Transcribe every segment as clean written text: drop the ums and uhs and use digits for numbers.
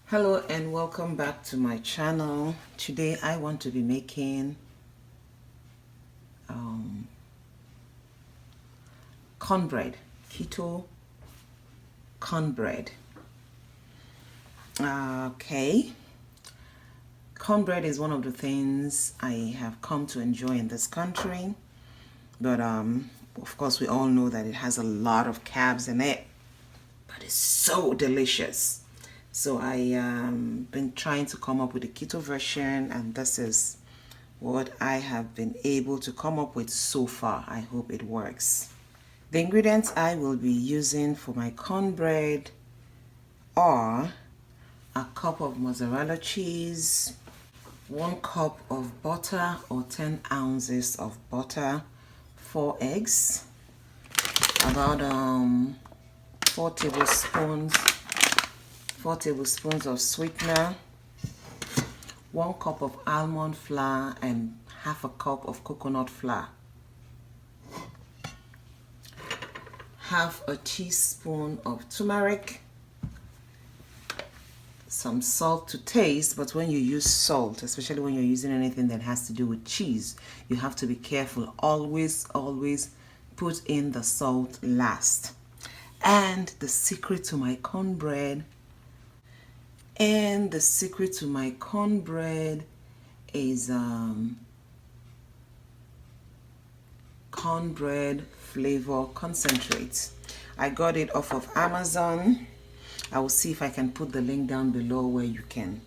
Hello and welcome back to my channel. Today I want to be making cornbread, keto cornbread. Okay, cornbread is one of the things I have come to enjoy in this country, but of course we all know that it has a lot of carbs in it, but it's so delicious. So I been trying to come up with a keto version, and this is what I have been able to come up with so far. I hope it works. The ingredients I will be using for my cornbread are a cup of mozzarella cheese, 1 cup of butter or 10 ounces of butter, 4 eggs, about 4 tablespoons of sweetener, 1 cup of almond flour, and half a cup of coconut flour, half a teaspoon of turmeric, some salt to taste. But when you use salt, especially when you're using anything that has to do with cheese, you have to be careful. Always put in the salt last. And the secret to my cornbread is cornbread flavor concentrate. I got it off of Amazon. I will see if I can put the link down below where you can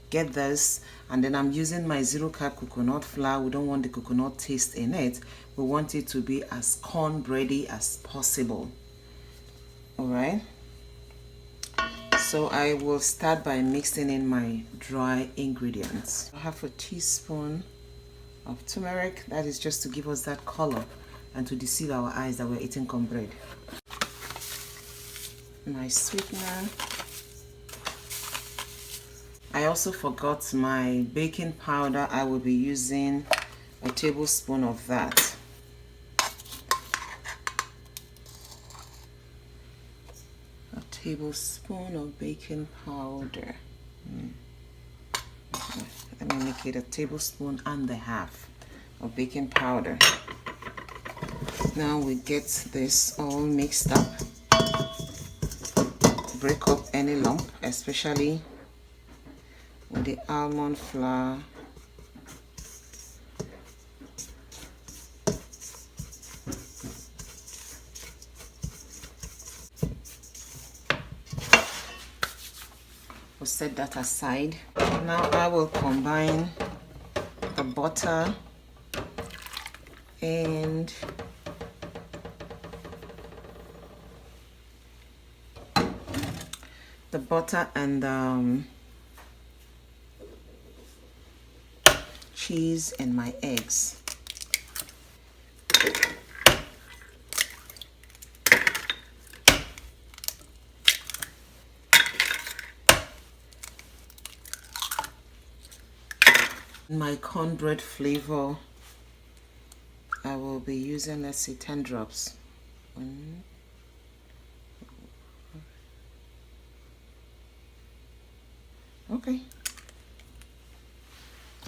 get this. And then I'm using my 0-carb coconut flour. We don't want the coconut taste in it. We want it to be as cornbready as possible. Alright, so I will start by mixing in my dry ingredients. Half a teaspoon of turmeric. That is just to give us that color and to deceive our eyes that we're eating cornbread. My sweetener. I also forgot my baking powder. I will be using a tablespoon of that. A tablespoon of baking powder. Let me make it a tablespoon and a half of baking powder. Now we get this all mixed up. Break up any lump, especially with the almond flour. We'll set that aside. Now I will combine the butter and cheese and my eggs. My cornbread flavor, I will be using, let's say, 10 drops. Okay,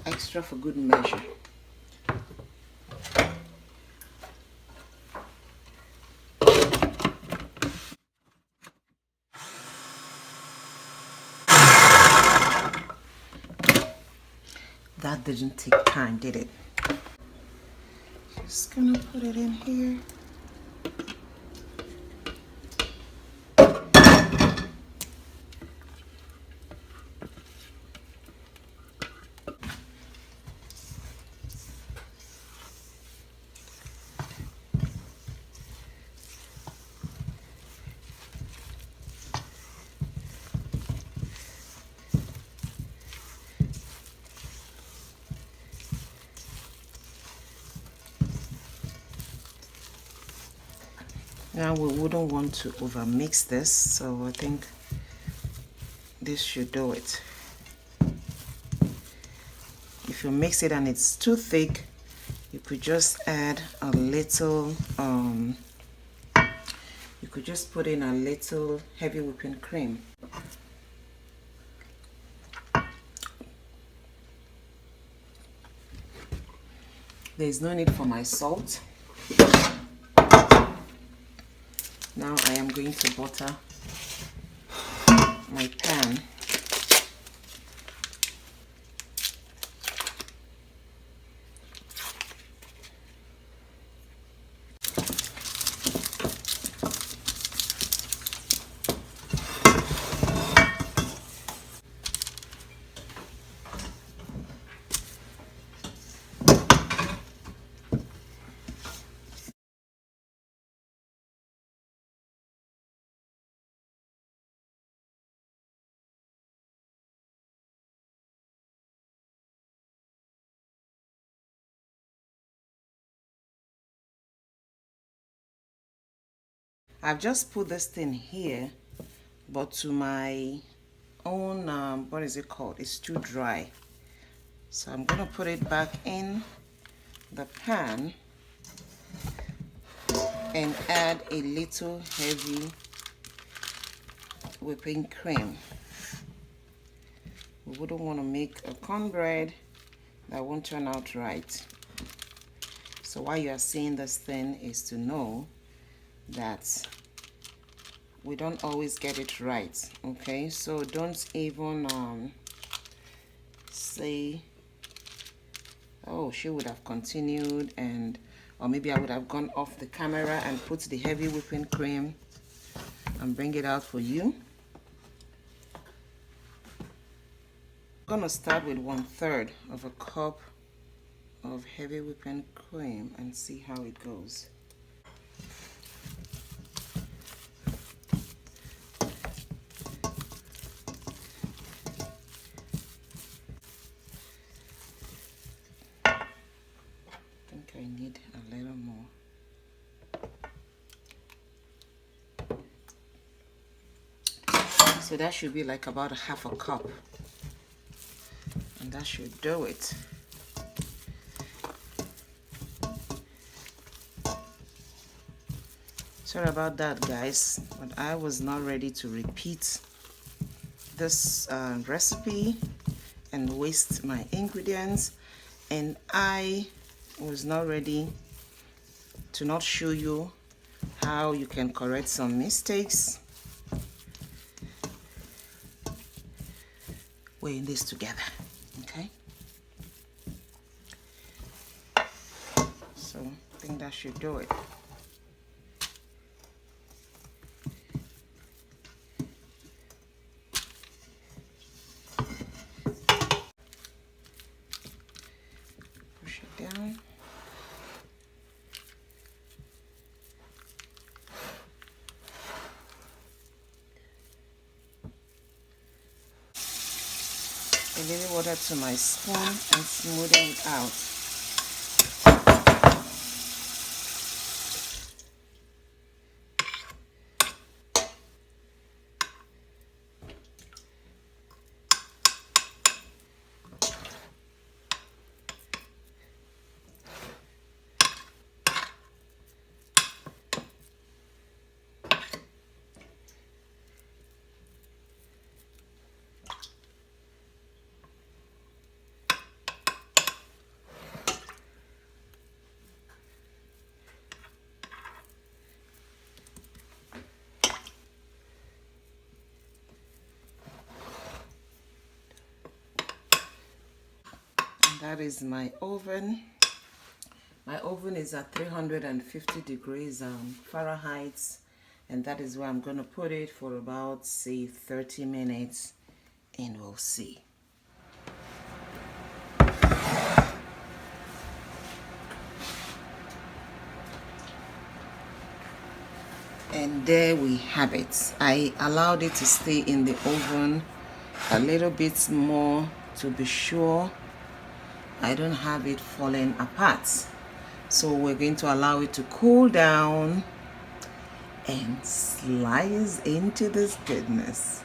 extra for good measure. That didn't take time, did it? Just gonna put it in here. Now we wouldn't want to over mix this, so I think this should do it. If you mix it and it's too thick, you could just add a little you could just put in a little heavy whipping cream. There's no need for my salt. Now I am going to butter my pan. I've just put this thing here, but to my own, what is it called? It's too dry. So I'm going to put it back in the pan and add a little heavy whipping cream. We wouldn't want to make a cornbread that won't turn out right. So why you are seeing this thing is to know that we don't always get it right, okay? So don't even say, oh, she would have continued, and or maybe I would have gone off the camera and put the heavy whipping cream and bring it out for you. I'm gonna start with 1/3 of a cup of heavy whipping cream and see how it goes. I need a little more. So that should be like about 1/2 cup, and that should do it. Sorry about that, guys, but I was not ready to repeat this recipe and waste my ingredients, and I was not ready to not show you how you can correct some mistakes. We're in this together, okay? So I think that should do it. Push it down. A little water to my spoon and smoothing it out. That is my oven. My oven is at 350 degrees Fahrenheit, and that is where I'm going to put it for about, say, 30 minutes, and we'll see. And there we have it. I allowed it to stay in the oven a little bit more to be sure I don't have it falling apart. So we're going to allow it to cool down and slice into this goodness.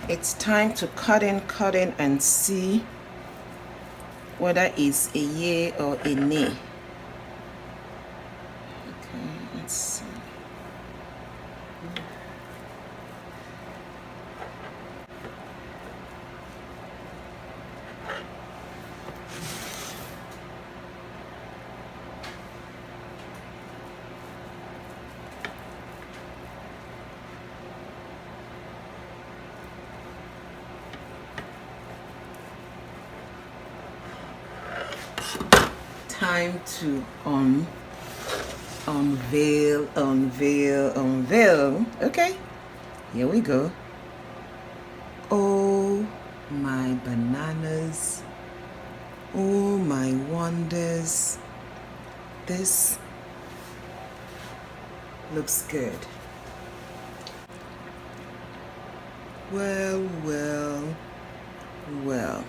It's time to cut in and see whether it's a yay or a nay. Okay, let's see. time to unveil. Okay, here we go. Oh my bananas, oh my wonders, this looks good. Well, well, well.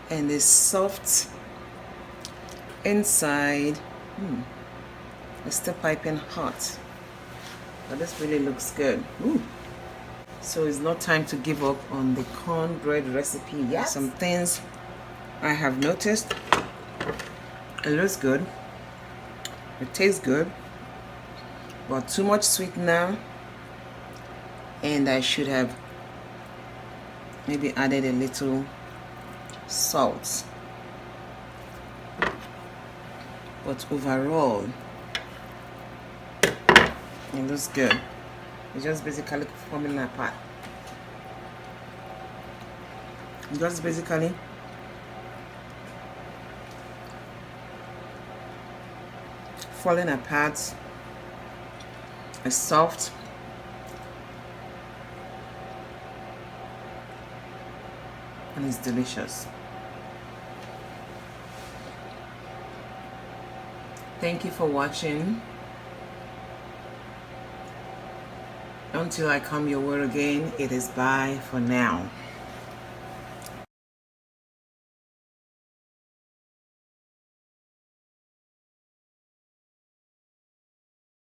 And it's soft inside. It's still piping hot, but this really looks good. Ooh. So it's not time to give up on the cornbread recipe yet. Some things I have noticed. It looks good, it tastes good, but too much sweetener, and I should have maybe added a little salt. But overall, it looks good. It's just basically forming apart. It's just basically falling apart. It's soft. And it's delicious. Thank you for watching. Until I come your way again, it is bye for now.